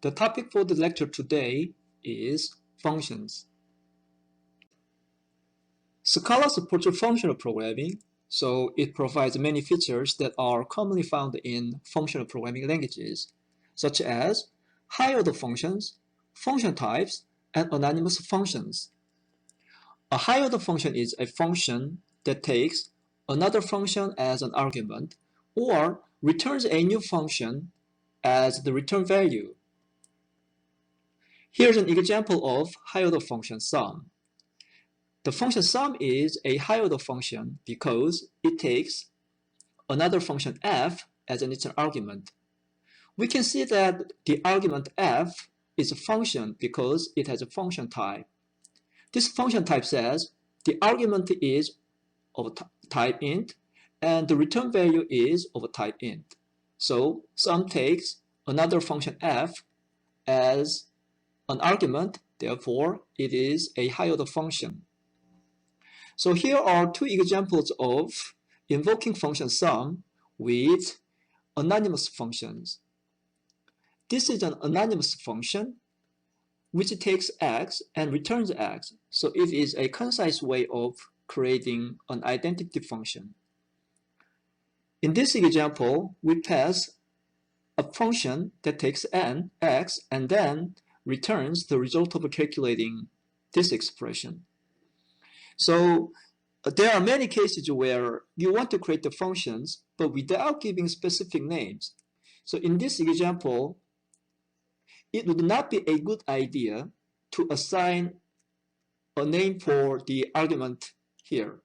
The topic for the lecture today is functions. Scala supports functional programming, so it provides many features that are commonly found in functional programming languages, such as high-order functions, function types, and anonymous functions. A high-order function is a function that takes another function as an argument or returns a new function as the return value. Here's an example of high-order function sum. The function sum is a high-order function because it takes another function f as its argument. We can see that the argument f is a function because it has a function type. This function type says the argument is of type int and the return value is of type int. So sum takes another function f as an argument, therefore it is a high-order function. So here are two examples of invoking function sum with anonymous functions. This is an anonymous function which takes x and returns x, so it is a concise way of creating an identity function. In this example, we pass a function that takes x and then returns the result of calculating this expression. So there are many cases where you want to create the functions, but without giving specific names. So in this example, it would not be a good idea to assign a name for the argument here,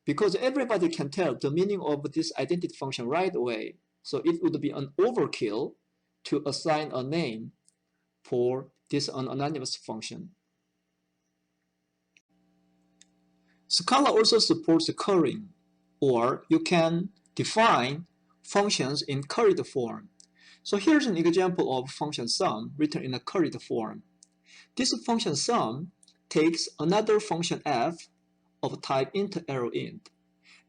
because everybody can tell the meaning of this identity function right away. So it would be an overkill to assign a name for this anonymous function. Scala also supports currying, or you can define functions in curried form. So here's an example of function sum written in a curried form. This function sum takes another function f of type int arrow int,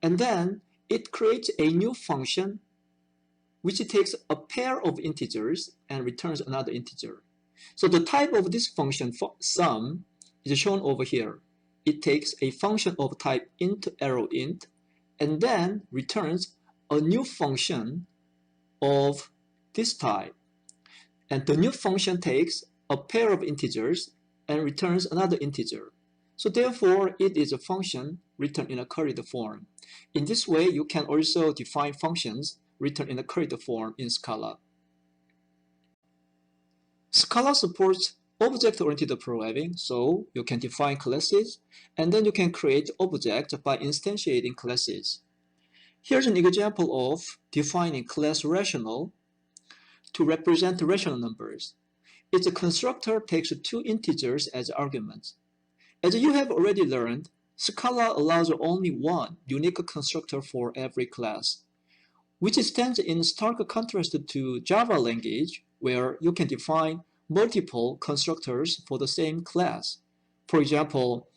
and then it creates a new function which takes a pair of integers and returns another integer. So the type of this function sum is shown over here. It takes a function of type int arrow int and then returns a new function of this type. And the new function takes a pair of integers and returns another integer. So therefore, it is a function written in a curried form. In this way, you can also define functions written in a curried form in Scala. Scala supports object-oriented programming, so you can define classes, and then you can create objects by instantiating classes. Here's an example of defining class rational to represent rational numbers. Its constructor takes two integers as arguments. As you have already learned, Scala allows only one unique constructor for every class, which stands in stark contrast to Java language, where you can define multiple constructors for the same class. For example,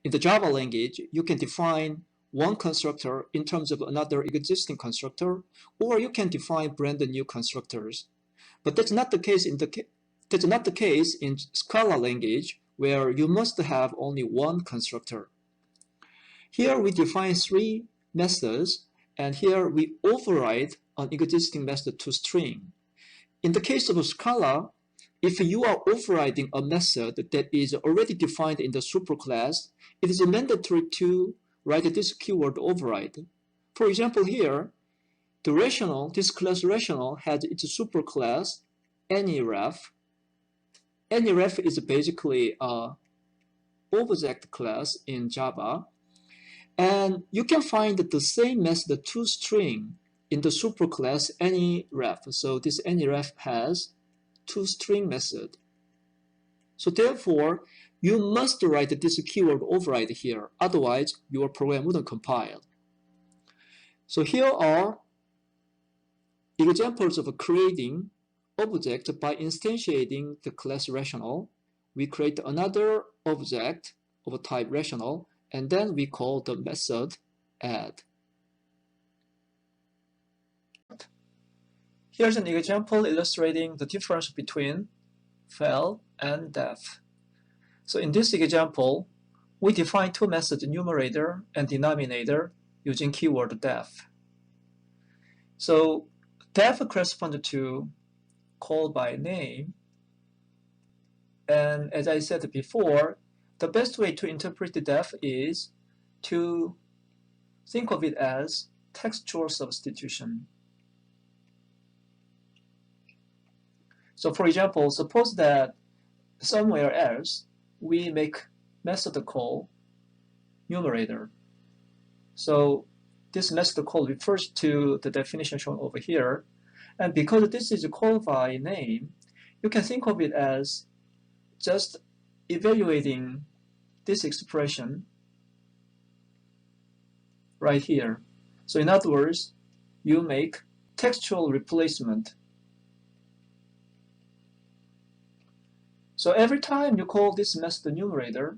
in the Java language, you can define one constructor in terms of another existing constructor, or you can define brand new constructors. But that's not the case in Scala language, where you must have only one constructor. Here we define three methods, and here we override an existing method to string. In the case of Scala, if you are overriding a method that is already defined in the superclass, it is mandatory to write this keyword override. For example, here, this class rational has its superclass AnyRef. AnyRef is basically an object class in Java, and you can find the same method toString in the superclass AnyRef. So this AnyRef has toString method. So therefore, you must write this keyword override here, otherwise your program wouldn't compile. So here are examples of creating object by instantiating the class rational. We create another object of type rational, and then we call the method add. Here's an example illustrating the difference between val, and def. So in this example, we define two methods, numerator and denominator, using keyword def. So def corresponds to call by name. And as I said before, the best way to interpret the def is to think of it as textual substitution. So for example, suppose that somewhere else we make method call numerator. So this method call refers to the definition shown over here. And because this is called by name, you can think of it as just evaluating this expression right here. So in other words, you make textual replacement. So every time you call this method numerator,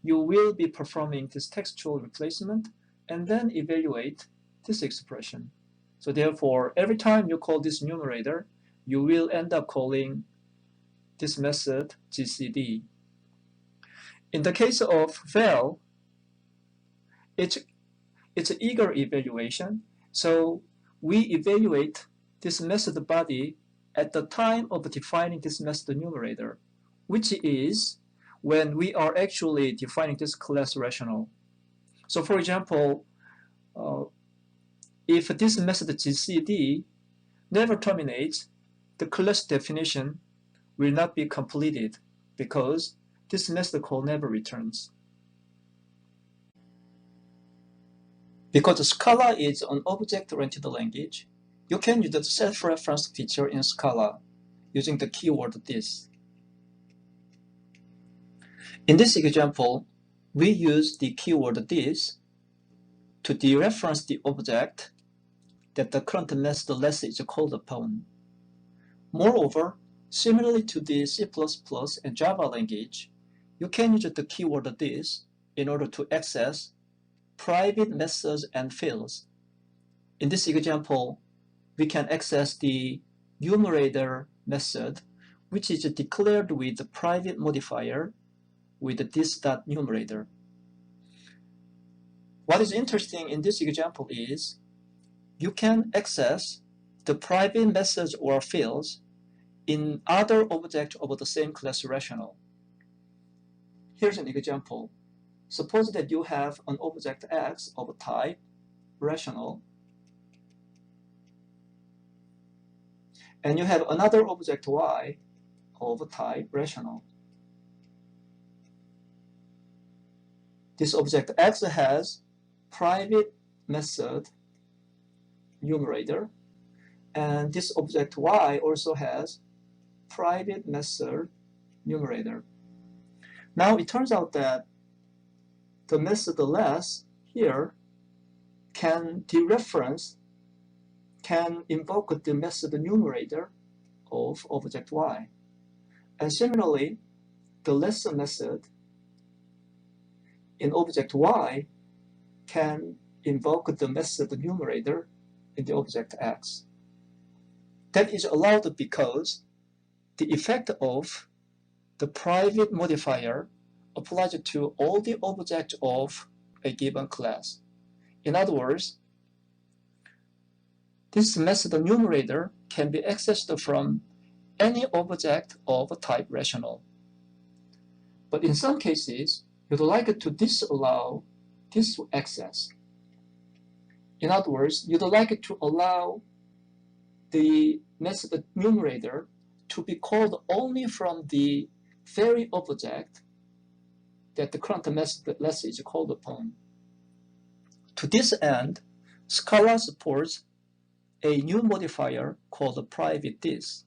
you will be performing this textual replacement and then evaluate this expression. So therefore, every time you call this numerator, you will end up calling this method GCD. In the case of val, it's an eager evaluation. So we evaluate this method body at the time of defining this method numerator, which is when we are actually defining this class rational. So for example, if this method GCD never terminates, the class definition will not be completed because this method call never returns. Because Scala is an object-oriented language, you can use the self-reference feature in Scala using the keyword this. In this example, we use the keyword this to dereference the object that the current method less is called upon. Moreover, similarly to the C++ and Java language, you can use the keyword this in order to access private methods and fields. In this example, we can access the numerator method, which is declared with the private modifier with this.numerator. What is interesting in this example is you can access the private methods or fields in other objects of the same class rational. Here's an example. Suppose that you have an object X of type rational, and you have another object Y of type rational. This object X has private method numerator, and this object Y also has private method numerator. Now it turns out that the method less here can dereference, can invoke the method numerator of object Y. And similarly, the less method in object Y can invoke the method numerator in the object X. That is allowed because the effect of the private modifier applies to all the objects of a given class. In other words, this method numerator can be accessed from any object of type rational. But in some cases, you'd like to disallow this access. In other words, you'd like to allow the method numerator to be called only from the very object that the current method less is called upon. To this end, Scala supports a new modifier called private this.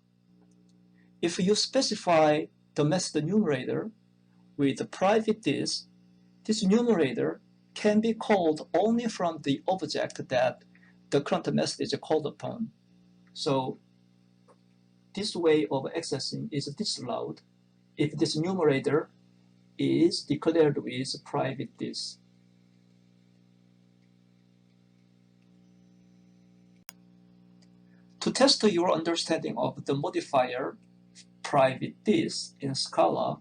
If you specify the method numerator with the private this numerator can be called only from the object that the current method is called upon. So this way of accessing is disallowed if this numerator is declared with private this. To test your understanding of the modifier private this in Scala,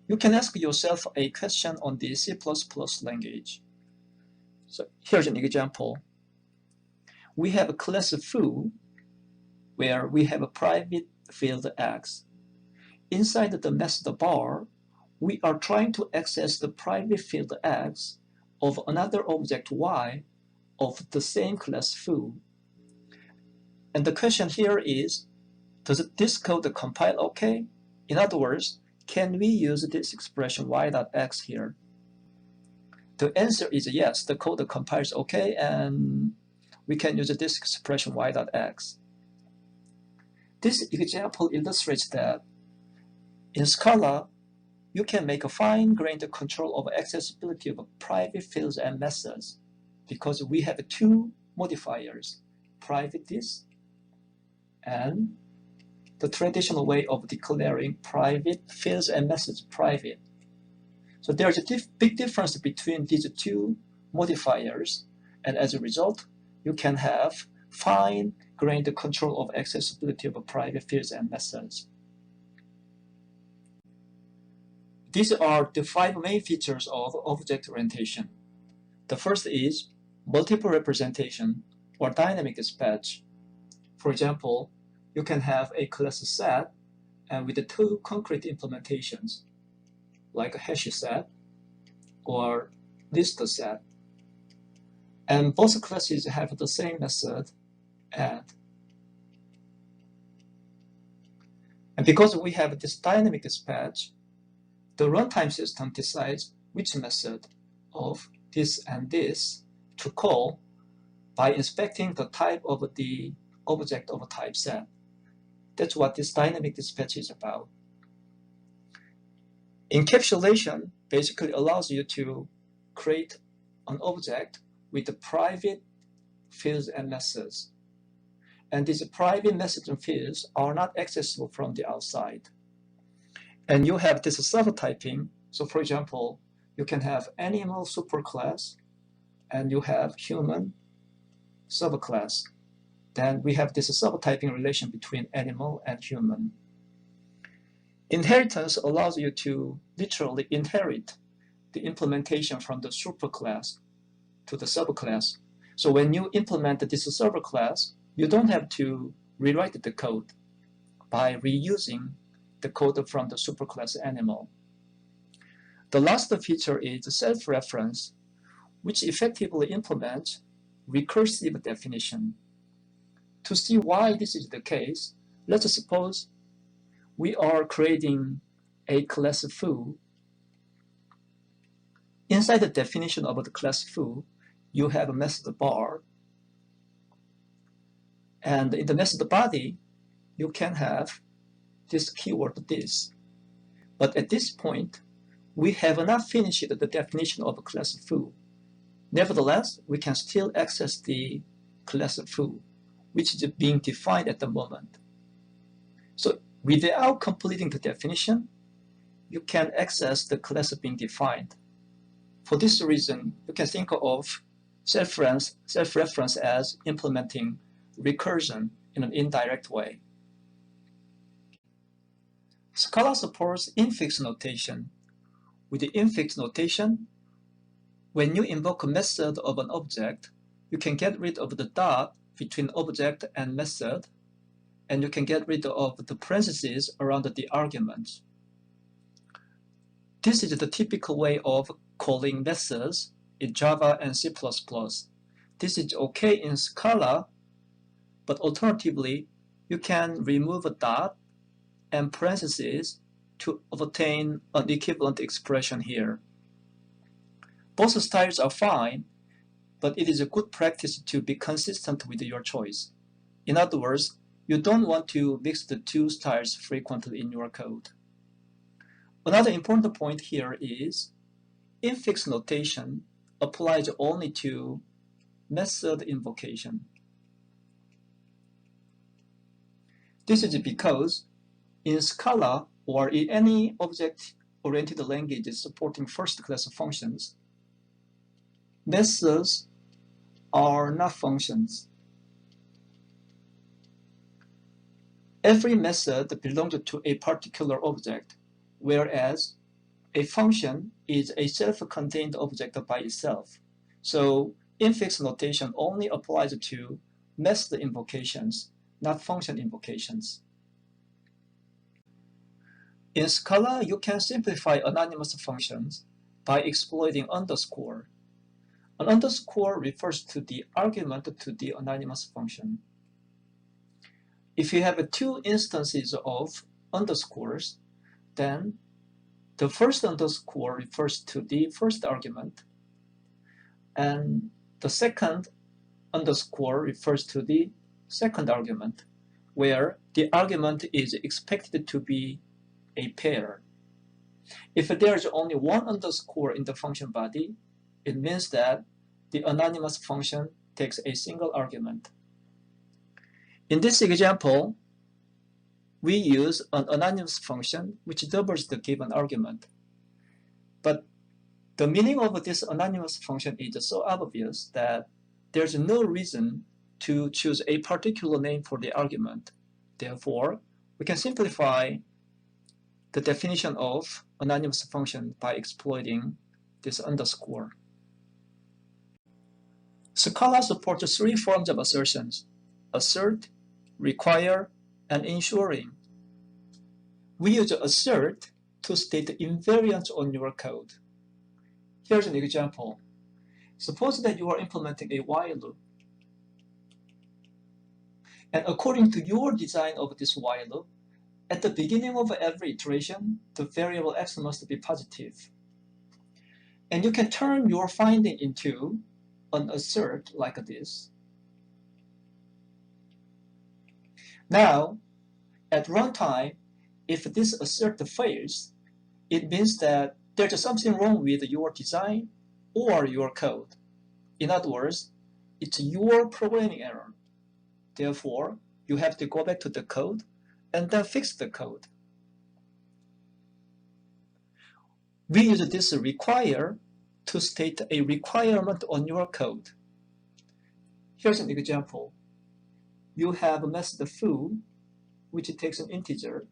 you can ask yourself a question on the C++ language. So here's an example. We have a class foo where we have a private field x. Inside the method bar, we are trying to access the private field x of another object y of the same class foo. And the question here is, does this code compile okay? In other words, can we use this expression y.x here? The answer is yes, the code compiles okay, and we can use this expression y.x. This example illustrates that in Scala, you can make a fine-grained control of accessibility of private fields and methods because we have two modifiers, private this and the traditional way of declaring private fields and methods private. So there's a big difference between these two modifiers, and as a result, you can have fine-grained control of accessibility of private fields and methods. These are the 5 main features of object orientation. The first is multiple representation or dynamic dispatch. For example, you can have a class set and with 2 concrete implementations, like a hash set or list set. And both classes have the same method add. And because we have this dynamic dispatch, the runtime system decides which method of this and this to call by inspecting the type of the object of a type set. That's what this dynamic dispatch is about. Encapsulation basically allows you to create an object with the private fields and methods. And these private methods and fields are not accessible from the outside. And you have this subtyping. So for example, you can have animal superclass and you have human subclass. Then we have this subtyping relation between animal and human. Inheritance allows you to literally inherit the implementation from the superclass to the subclass. So when you implement this subclass, you don't have to rewrite the code by reusing the code from the superclass animal. The last feature is self-reference, which effectively implements recursive definition. To see why this is the case, let's suppose we are creating a class foo. Inside the definition of the class foo, you have a method bar. And in the method body, you can have this keyword this. But at this point, we have not finished the definition of a class foo. Nevertheless, we can still access the class foo, which is being defined at the moment. So without completing the definition, you can access the class being defined. For this reason, you can think of self-reference as implementing recursion in an indirect way. Scala supports infix notation. With the infix notation, when you invoke a method of an object, you can get rid of the dot between object and method, and you can get rid of the parentheses around the arguments. This is the typical way of calling methods in Java and C++. This is okay in Scala, but alternatively, you can remove a dot and parentheses to obtain an equivalent expression here. Both styles are fine, but it is a good practice to be consistent with your choice. In other words, you don't want to mix the two styles frequently in your code. Another important point here is infix notation applies only to method invocation. This is because in Scala or in any object-oriented language supporting first-class functions, methods are not functions. every method belongs to a particular object, whereas a function is a self-contained object by itself. So infix notation only applies to method invocations, not function invocations. In Scala, you can simplify anonymous functions by exploiting underscore. An underscore refers to the argument to the anonymous function. If you have two instances of underscores, then the first underscore refers to the first argument, and the second underscore refers to the second argument, where the argument is expected to be a pair. If there is only one underscore in the function body, it means that the anonymous function takes a single argument. In this example, we use an anonymous function which doubles the given argument. But the meaning of this anonymous function is so obvious that there's no reason to choose a particular name for the argument. Therefore, we can simplify the definition of anonymous function by exploiting this underscore. Scala supports three forms of assertions: assert, require, and ensuring. We use assert to state invariants on your code. Here's an example. Suppose that you are implementing a while loop. And according to your design of this while loop, at the beginning of every iteration, the variable x must be positive. And you can turn your finding into an assert like this. Now, at runtime, if this assert fails, it means that there's something wrong with your design or your code. In other words, it's your programming error. Therefore, you have to go back to the code and then fix the code. We use this require to state a requirement on your code. Here's an example. You have a method foo, which takes an integer.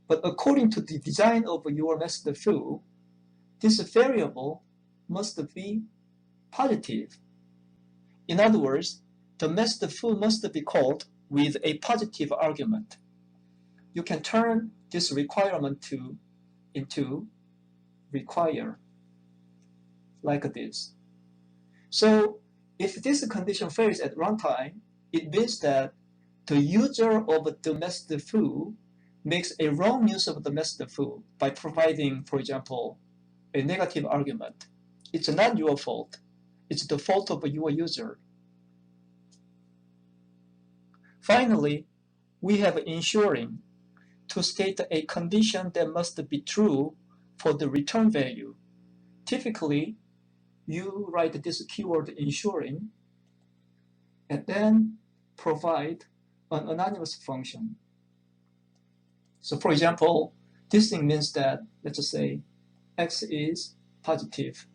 But according to the design of your method foo, this variable must be positive. In other words, the method foo must be called with a positive argument. You can turn this requirement into require, like this. So if this condition fails at runtime, it means that the user of the method foo makes a wrong use of the method foo by providing, for example, a negative argument. It's not your fault. It's the fault of your user. Finally, we have ensuring to state a condition that must be true for the return value. Typically, you write this keyword ensuring and then provide an anonymous function. So for example, this thing means that, let's just say, x is positive.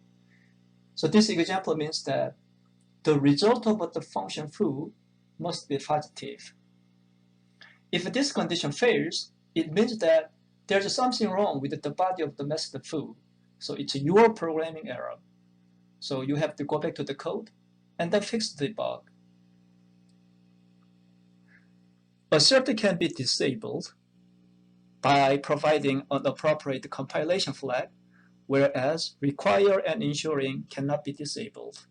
So this example means that the result of the function foo must be positive. If this condition fails, it means that there's something wrong with the body of the method foo. So it's your programming error. So you have to go back to the code and then fix the bug. Assert can be disabled by providing an appropriate compilation flag, whereas require and ensuring cannot be disabled.